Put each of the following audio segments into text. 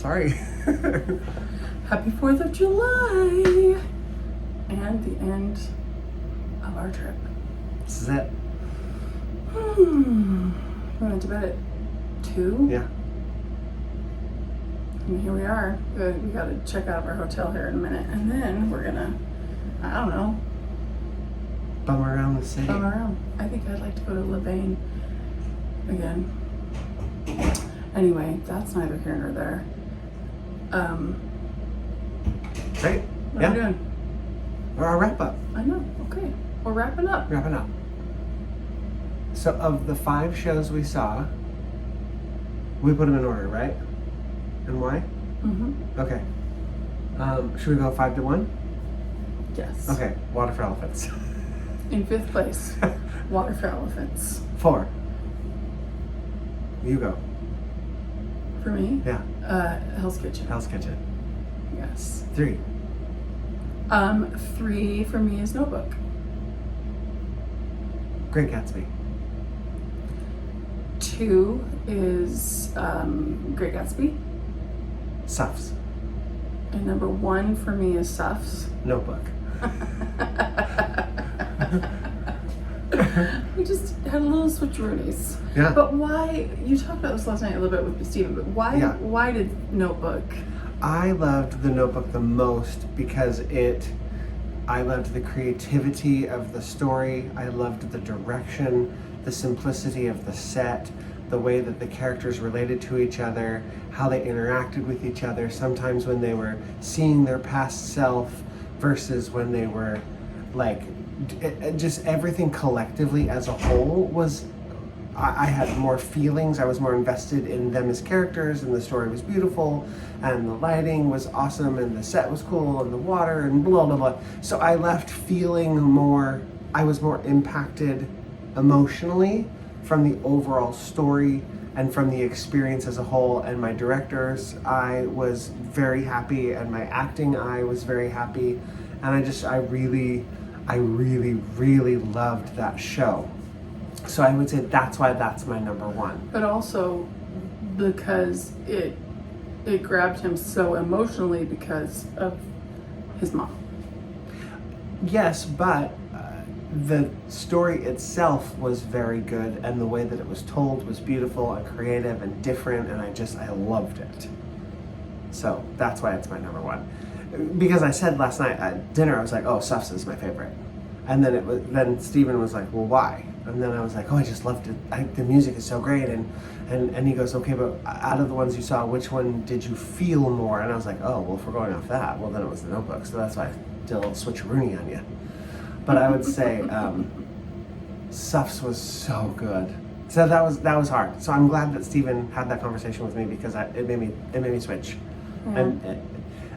Sorry. Happy 4th of July! And the end of our trip. This is it. We went to bed at 2. Yeah. And here we are. We gotta check out of our hotel here in a minute. And then we're gonna, I don't know, Bum around the city. bum around. I think I'd like to go to Levain again. Anyway, that's neither here nor there. Great. What Yeah. are we doing? Or our wrap up. I know. Okay. We're wrapping up. Wrapping up. So of the 5 shows we saw, we put them in order, right? And why? Mm-hmm. Okay. Should we go 5 to 1? Yes. Okay. Water for Elephants. In 5th place, Water for Elephants. 4. You go. For me, Yeah. Hell's Kitchen. Hell's Kitchen. Yes. 3. 3 for me is Notebook. Great Gatsby. 2 is Great Gatsby. Suffs. And number 1 for me is Suffs. Notebook. We just had a little switcheroonies. Yeah. But why, you talked about this last night a little bit with Stephen, but why Yeah. why did Notebook? I loved the Notebook the most because I loved the creativity of the story. I loved the direction, the simplicity of the set, the way that the characters related to each other, how they interacted with each other, sometimes when they were seeing their past self versus when they were like, just everything collectively as a whole was, I had more feelings. I was more invested in them as characters, and the story was beautiful, and the lighting was awesome, and the set was cool, and the water, and blah, blah, blah. So I left feeling more, I was more impacted emotionally from the overall story and from the experience as a whole. And my directors, I was very happy, and my acting, I was very happy. And I really, really loved that show. So I would say that's why that's my number 1. But also because it grabbed him so emotionally because of his mom. Yes, but the story itself was very good, and the way that it was told was beautiful and creative and different, and I loved it. So that's why it's my number 1. Because I said last night at dinner, I was like, oh, Suffs is my favorite. And then Stephen was like, well, why? And then I was like, oh, I just loved it. The music is so great. And he goes, okay, but out of the ones you saw, which one did you feel more? And I was like, oh, well, if we're going off that, well, then it was the Notebook. So that's why I did a little switcheroony on you. But I would say Suffs was so good. So that was hard. So I'm glad that Stephen had that conversation with me, because it made me switch. Yeah. And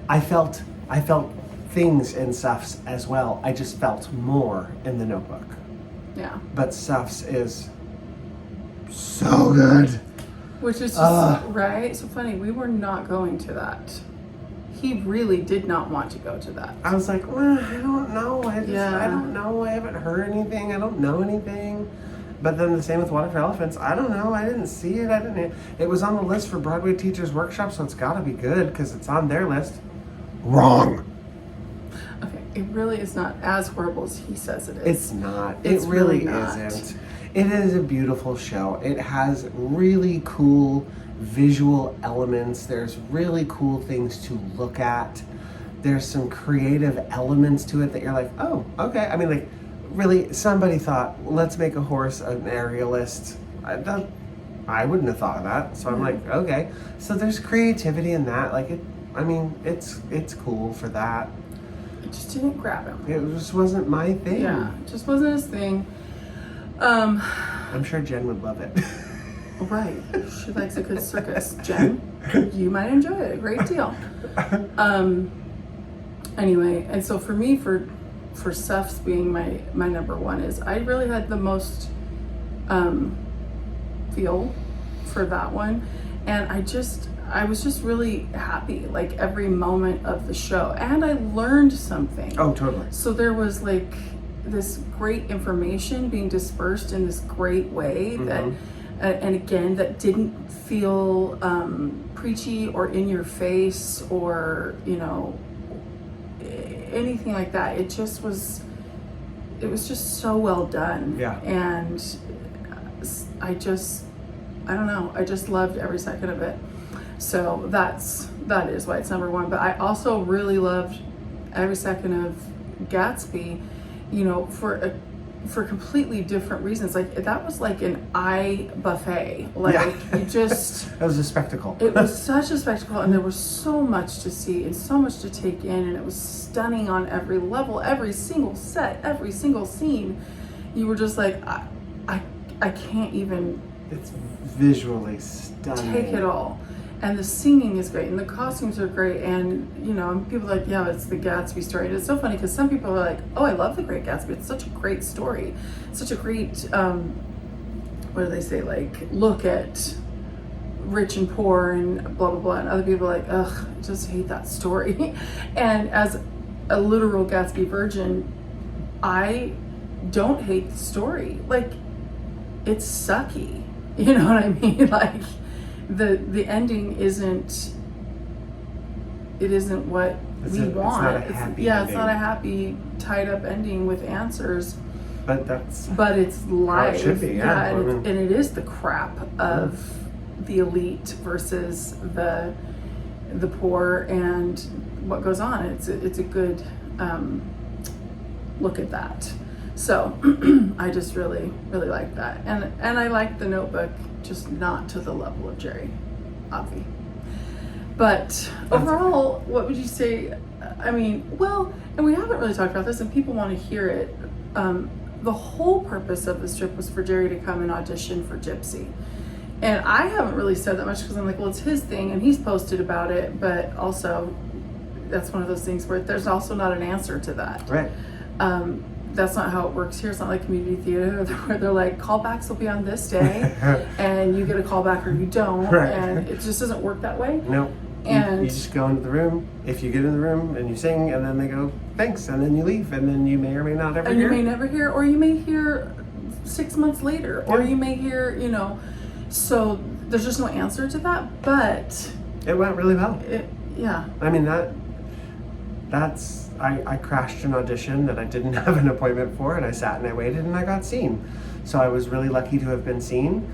I felt things in Suffs as well. I just felt more in the Notebook. Yeah. But Suffs is so good. Which is just, right? So funny, we were not going to that. He really did not want to go to that. I was like, well, I don't know. I Yeah. don't know. I haven't heard anything. I don't know anything. But then the same with Water for Elephants. I don't know. I didn't see it. It was on the list for Broadway Teachers Workshop, so it's got to be good because it's on their list. Wrong. Okay, it really is not as horrible as he says it is. It's not. It's it really really not. isn't. It is a beautiful show. It has really cool visual elements. There's really cool things to look at. There's some creative elements to it that you're like, oh, okay. I mean, like, really, somebody thought, let's make a horse an aerialist. I wouldn't have thought of that. So I'm like, okay. So there's creativity in that. Like, it's cool for that. It just didn't grab him. It just wasn't my thing. Yeah, it just wasn't his thing. I'm sure Jen would love it. Right. She likes a good circus. Jen, you might enjoy it a great deal. Anyway, and so for me, for Suffs being my number 1 is I really had the most feel for that one, and I was just really happy, like every moment of the show, and I learned something. Oh, totally. So there was like this great information being dispersed in this great way that, and again, that didn't feel preachy or in your face or, you know, anything like that. It was just so well done. Yeah. And I don't know, I just loved every second of it. So that is why it's number one. But I also really loved every second of Gatsby, you know, for completely different reasons. Like, that was like an eye buffet. Like, Yeah. you just That was a spectacle. it was such a spectacle, and there was so much to see and so much to take in, and it was stunning on every level, every single set, every single scene. You were just like, I can't even It's visually stunning. take it all. And the singing is great, and the costumes are great, and, you know, and people are like, yeah, it's the Gatsby story. And it's so funny because some people are like, oh, I love The Great Gatsby. It's such a great story. Such a great, what do they say, like, look at rich and poor and blah, blah, blah. And other people are like, ugh, I just hate that story. And as a literal Gatsby virgin, I don't hate the story. Like, it's sucky. You know what I mean? Like, the ending isn't what we want. It's not a happy It's ending. not a happy tied up ending with answers, But it's live. it should be, yeah. and it is the crap of the elite versus the poor and what goes on. It's a good look at that. So I just really, really like that. And I like The Notebook, just not to the level of Jerry, obvi. But overall, what would you say? I mean, well, and we haven't really talked about this, and people want to hear it. The whole purpose of this trip was for Jerry to come and audition for Gypsy. And I haven't really said that much because I'm like, well, it's his thing, and he's posted about it, but also that's one of those things where there's also not an answer to that. right. That's not how it works here. It's not like community theater where they're like, callbacks will be on this day and you get a callback or you don't. Right. And it just doesn't work that way. No. And you just go into the room. If you get in the room and you sing, and then they go, thanks, and then you leave, and then you may or may not ever and hear. you may never hear, or you may hear 6 months later, or Yeah. you may hear, you know, so there's just no answer to that, but It went really well. yeah. I mean, I crashed an audition that I didn't have an appointment for, and I sat and I waited and I got seen. So I was really lucky to have been seen.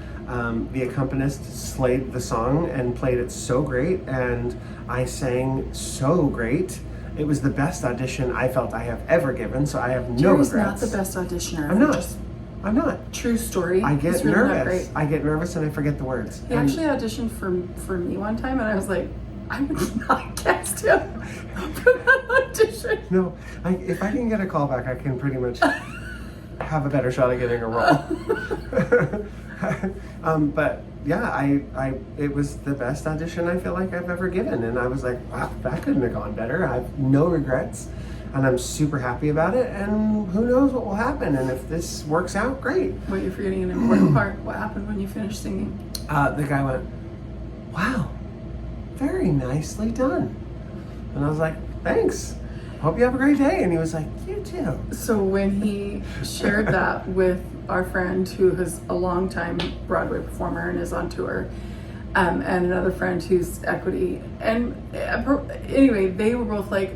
The accompanist slayed the song and played it so great, and I sang so great. It was the best audition I felt I have ever given, so I have no Jerry's regrets. not the best auditioner. I'm not. Just I'm not. true story. I get He's really not nervous. great. I get nervous and I forget the words. He And- actually auditioned for me one time, and I was like, I would not cast him for that audition. No, if I can get a callback, I can pretty much have a better shot at getting a role. But yeah, it was the best audition I feel like I've ever given, and I was like, wow, that couldn't have gone better. I have no regrets, and I'm super happy about it. And who knows what will happen? And if this works out, great. Wait, you're forgetting an important part. What happened when you finished singing? The guy went, wow, very nicely done, and I was like, thanks. Hope you have a great day. And he was like, you too. So when he shared that with our friend who is a longtime Broadway performer and is on tour, and another friend who's Equity, and anyway, they were both like,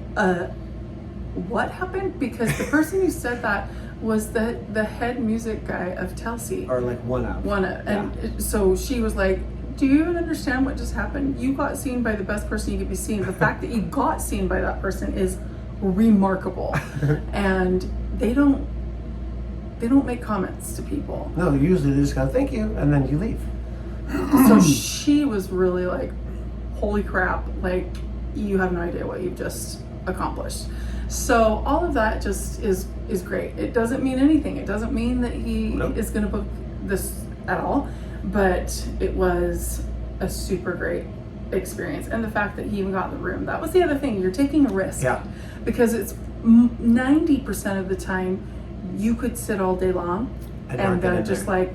what happened? Because the person who said that was the head music guy of Telsey. Or like one of. And so she was like, do you even understand what just happened? You got seen by the best person you could be seen. The fact that you got seen by that person is remarkable. And they don't make comments to people. No, usually they just go, thank you, and then you leave. So she was really like, holy crap, like, you have no idea what you've just accomplished. So all of that just is great. It doesn't mean anything. It doesn't mean that he Nope. is going to book this at all, but it was a super great experience. And the fact that he even got in the room, that was the other thing. You're taking a risk. Yeah. Because it's 90% of the time you could sit all day long And not and get then in just there. like,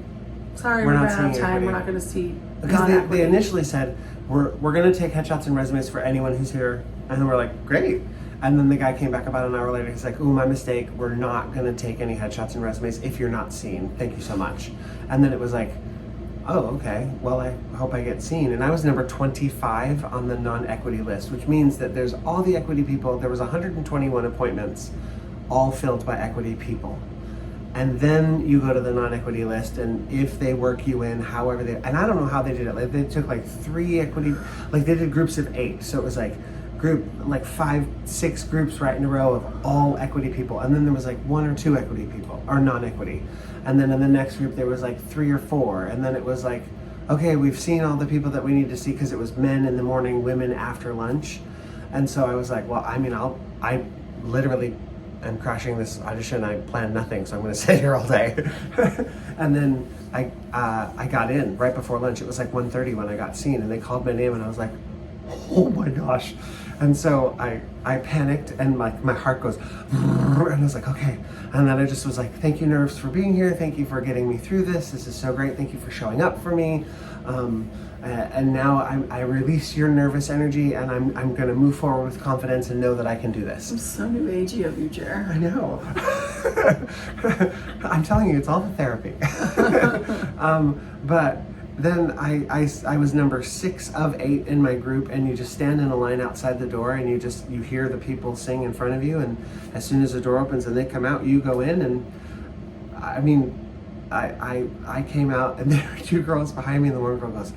sorry, We're we not ran out of seeing time. We're everybody. not going to see. Because non-equity." they initially said, we're going to take headshots and resumes for anyone who's here. And then we're like, great. And then the guy came back about an hour later. He's like, ooh, my mistake. We're not going to take any headshots and resumes if you're not seen. Thank you so much. And then it was like, oh, okay, well, I hope I get seen. And I was number 25 on the non-equity list, which means that there's all the equity people. There was 121 appointments, all filled by equity people. And then you go to the non-equity list, and if they work you in, however they, and I don't know how they did it. Like, they took like 3 equity, like they did groups of 8. So it was like like 5, 6 groups right in a row of all equity people. And then there was like 1 or 2 equity people, or non-equity. And then in the next group, there was like 3 or 4. And then it was like, okay, we've seen all the people that we need to see, because it was men in the morning, women after lunch. And so I was like, well, I mean, I literally am crashing this audition. I planned nothing, so I'm going to sit here all day. And then I got in right before lunch. It was like 1:30 when I got seen, and they called my name, and I was like, oh my gosh. And so I panicked, and like my heart goes, and I was like, okay. And then I just was like, thank you, nerves, for being here. Thank you for getting me through this. This is so great. Thank you for showing up for me. And now I release your nervous energy, and I'm going to move forward with confidence and know that I can do this. I'm so new agey of you, Jer. I know. I'm telling you, it's all the therapy. But then I was number 6 of 8 in my group, and you just stand in a line outside the door, and you hear the people sing in front of you, and as soon as the door opens and they come out, you go in. And I mean, I came out, and there were 2 girls behind me, and the one girl goes,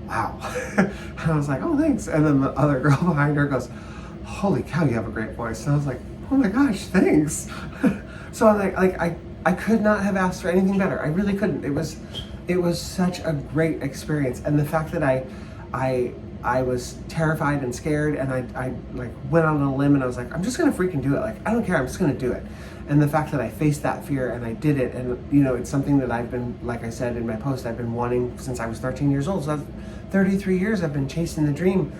wow. And I was like, oh, thanks. And then the other girl behind her goes, holy cow, you have a great voice. And I was like, oh my gosh, thanks. So I'm like I could not have asked for anything better. I really couldn't. It was such a great experience. And the fact that I was terrified and scared, and I like went out on a limb, and I was like, I'm just gonna freaking do it. Like, I don't care, I'm just gonna do it. And the fact that I faced that fear and I did it, and you know, it's something that I've been, like I said in my post, I've been wanting since I was 13 years old. So that's 33 years I've been chasing the dream.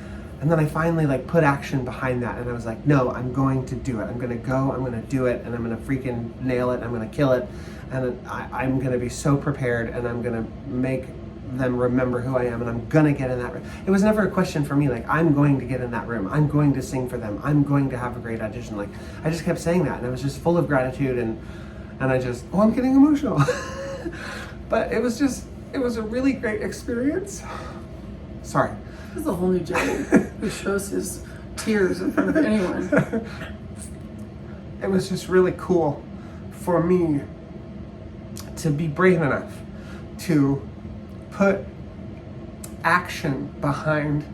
And then I finally like put action behind that, and I was like, no, I'm going to do it. I'm gonna go, I'm gonna do it, and I'm gonna freaking nail it, I'm gonna kill it. And I'm gonna be so prepared, and I'm gonna make them remember who I am, and I'm gonna get in that room. It was never a question for me, like, I'm going to get in that room, I'm going to sing for them, I'm going to have a great audition. Like, I just kept saying that, and I was just full of gratitude, and I just, oh, I'm getting emotional. But it was a really great experience. Sorry. This is a whole new Jerry who shows his tears in front of anyone. It was just really cool for me to be brave enough to put action behind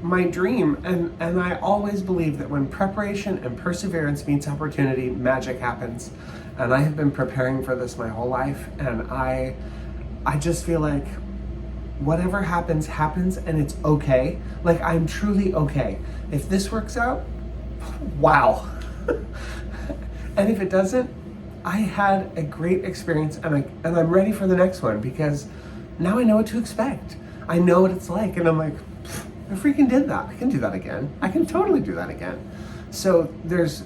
my dream. And I always believe that when preparation and perseverance meets opportunity, magic happens. And I have been preparing for this my whole life, and I just feel like whatever happens, and it's okay. Like, I'm truly okay. If this works out, wow. And if it doesn't, I had a great experience, and I'm ready for the next one, because now I know what to expect. I know what it's like, and I'm like, I freaking did that. I can do that again. I can totally do that again. So there's,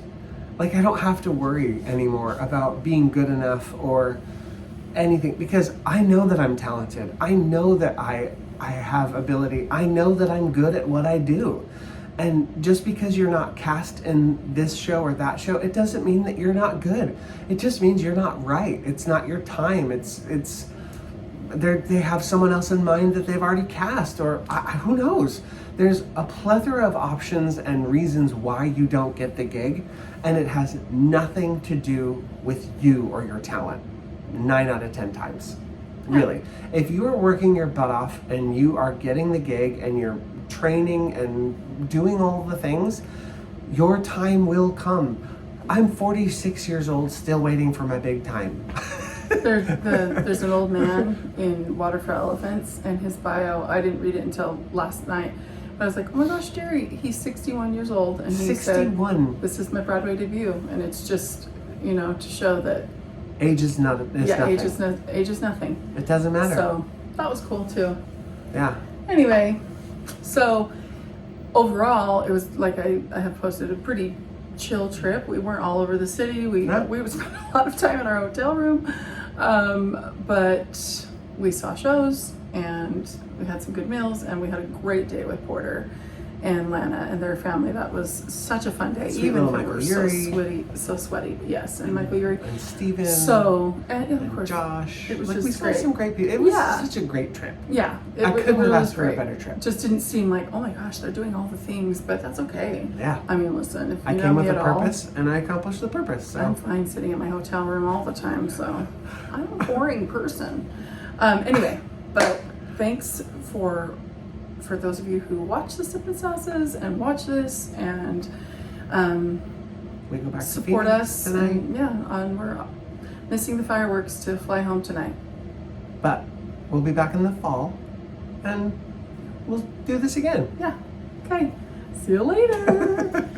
like, I don't have to worry anymore about being good enough or anything, because I know that I'm talented. I know that I have ability. I know that I'm good at what I do. And just because you're not cast in this show or that show, it doesn't mean that you're not good. It just means you're not right. It's not your time. It's they have someone else in mind that they've already cast, or who knows. There's a plethora of options and reasons why you don't get the gig, and it has nothing to do with you or your talent. 9 out of 10 times. Really. If you are working your butt off and you are getting the gig and you're training and doing all the things, your time will come. I'm 46 years old, still waiting for my big time. There's an old man in Water for Elephants, and his bio, I didn't read it until last night. But I was like, oh my gosh, Jerry, he's 61 years old. And he 61. said, this is my Broadway debut. And it's just, you know, to show that age is nothing. Age is nothing. It doesn't matter. So that was cool too. Yeah. Anyway, so overall, it was like I have posted a pretty chill trip. We weren't all over the city. We spent a lot of time in our hotel room, but we saw shows and we had some good meals and we had a great day with Porter. and Lana and their family. That was such a fun day. Sweet Even little if we were Michael so Urie. sweaty. Yes, and Michael Urie. And Steven. So, and of and course, Josh. it was like, just we saw great. some great people. It was Yeah. such a great trip. Yeah, I couldn't have really asked for a great. better trip. Just didn't seem like, oh my gosh, they're doing all the things, but that's okay. Yeah. I mean, listen, if you I know came me with a at all, purpose, and I accomplished the purpose. So. I'm fine sitting in my hotel room all the time, so I'm a boring person. Anyway, but thanks for those of you who watch the Sippin' Sauces and watch this and we go back support to us. tonight. And we're missing the fireworks to fly home tonight. But we'll be back in the fall, and we'll do this again. Yeah. Okay. See you later.